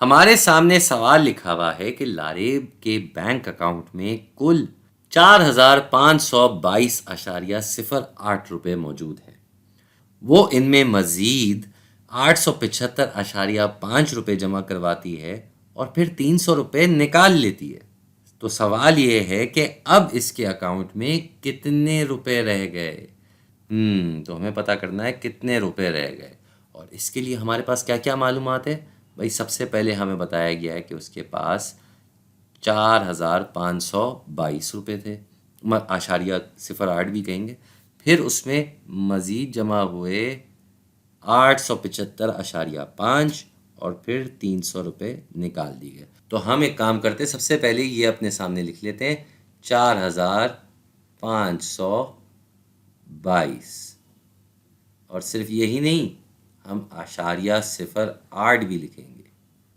ہمارے سامنے سوال لکھا ہوا ہے کہ لاریب کے بینک اکاؤنٹ میں کل 4,522.08 روپے موجود ہے۔ وہ ان میں مزید 875.5 روپے جمع کرواتی ہے اور پھر 300 روپے نکال لیتی ہے۔ تو سوال یہ ہے کہ اب اس کے اکاؤنٹ میں کتنے روپے رہ گئے؟ تو ہمیں پتہ کرنا ہے کتنے روپے رہ گئے، اور اس کے لیے ہمارے پاس کیا کیا معلومات ہے؟ بھائی سب سے پہلے ہمیں بتایا گیا ہے کہ اس کے پاس 4,522 روپے تھے، .08 بھی کہیں گے۔ پھر اس میں مزید جمع ہوئے 875.5 اور پھر 300 روپے نکال دی گئے۔ تو ہم ایک کام کرتے، سب سے پہلے یہ اپنے سامنے لکھ لیتے ہیں 4,522، اور صرف یہی نہیں، ہم .08 بھی لکھیں گے۔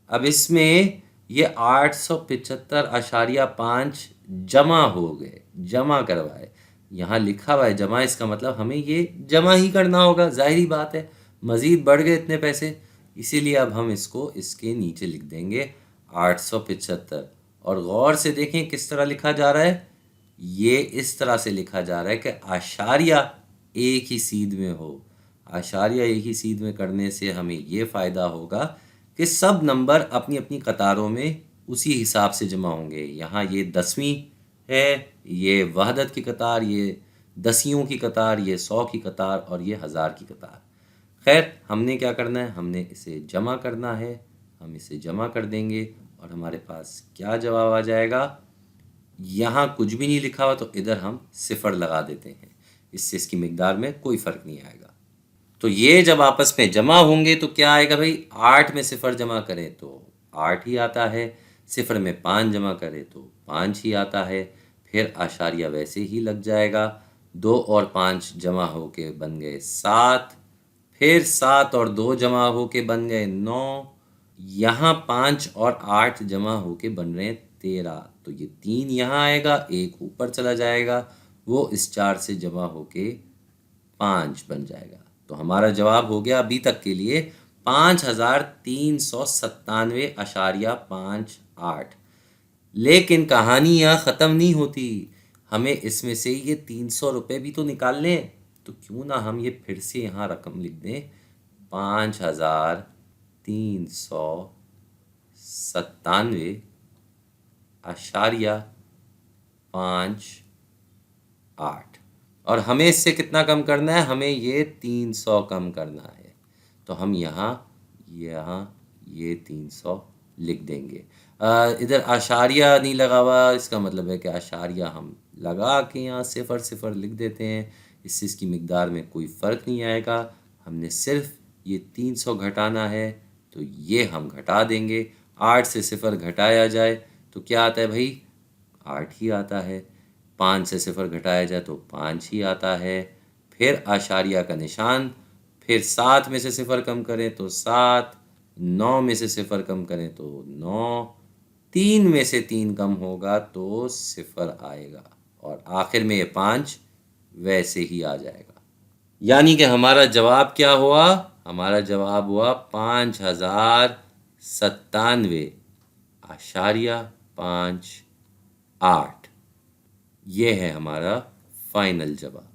اب اس میں یہ 875.5 جمع ہو گئے، جمع کروائے، یہاں لکھا ہوا ہے جمع، اس کا مطلب ہمیں یہ جمع ہی کرنا ہوگا، ظاہری بات ہے، مزید بڑھ گئے اتنے پیسے، اسی لیے اب ہم اس کو اس کے نیچے لکھ دیں گے 875۔ اور غور سے دیکھیں کس طرح لکھا جا رہا ہے، یہ اس طرح سے لکھا جا رہا ہے کہ اشاریہ ایک ہی سیدھ میں ہو۔ اشاریہ ایک ہی سیدھ میں کرنے سے ہمیں یہ فائدہ ہوگا کہ سب نمبر اپنی اپنی قطاروں میں اسی حساب سے جمع ہوں گے۔ یہاں یہ 10ویں ہے، یہ وحدت کی قطار، یہ دسیوں کی قطار، یہ 100 کی قطار، اور یہ 1000 کی قطار۔ خیر، ہم نے کیا کرنا ہے، ہم نے اسے جمع کرنا ہے، ہم اسے جمع کر دیں گے اور ہمارے پاس کیا جواب آ جائے گا؟ یہاں کچھ بھی نہیں لکھا ہوا تو ادھر ہم صفر لگا دیتے ہیں، اس سے اس کی مقدار میں کوئی فرق نہیں آئے گا۔ تو یہ جب آپس میں جمع ہوں گے تو کیا آئے گا بھائی؟ 8 میں صفر جمع کریں تو 8 ہی آتا ہے، صفر میں 5 جمع کریں تو 5 ہی آتا ہے، پھر اشاریہ ویسے ہی لگ جائے گا، 2 اور 5 جمع ہو کے بن گئے 7، پھر 7 اور 2 جمع ہو کے بن گئے 9، یہاں 5 اور 8 جمع ہو کے بن رہے ہیں 13، تو یہ 3 یہاں آئے گا، 1 اوپر چلا جائے گا، وہ اس 4 سے جمع ہو کے 5 بن جائے گا۔ تو ہمارا جواب ہو گیا ابھی تک کے لیے 5,397.58۔ لیکن کہانی یہاں ختم نہیں ہوتی، ہمیں اس میں سے یہ 300 روپے بھی تو نکالنے ہیں، تو کیوں نہ ہم یہ پھر سے یہاں رقم لکھ دیں 5,397.58، اور ہمیں اس سے کتنا کم کرنا ہے؟ ہمیں یہ 300 کم کرنا ہے، تو ہم یہاں یہ 300 لکھ دیں گے۔ ادھر اشاریہ نہیں لگا ہوا، اس کا مطلب ہے کہ اشاریہ ہم لگا کے یہاں صفر صفر لکھ دیتے ہیں، اس سے اس کی مقدار میں کوئی فرق نہیں آئے گا۔ ہم نے صرف یہ 300 گھٹانا ہے تو یہ ہم گھٹا دیں گے، 8 سے صفر گھٹایا جائے تو کیا آتا ہے بھائی؟ 8 ہی آتا ہے، 5 سے صفر گھٹایا جائے تو 5 ہی آتا ہے، پھر اشاریہ کا نشان، پھر 7 میں سے صفر کم کریں تو 7، 9 میں سے صفر کم کریں تو 9، 3 میں سے 3 کم ہوگا تو صفر آئے گا، اور آخر میں یہ 5 ویسے ہی آ جائے گا۔ یعنی کہ ہمارا جواب کیا ہوا؟ ہمارا جواب ہوا 5,097.58۔ یہ ہے ہمارا فائنل جواب۔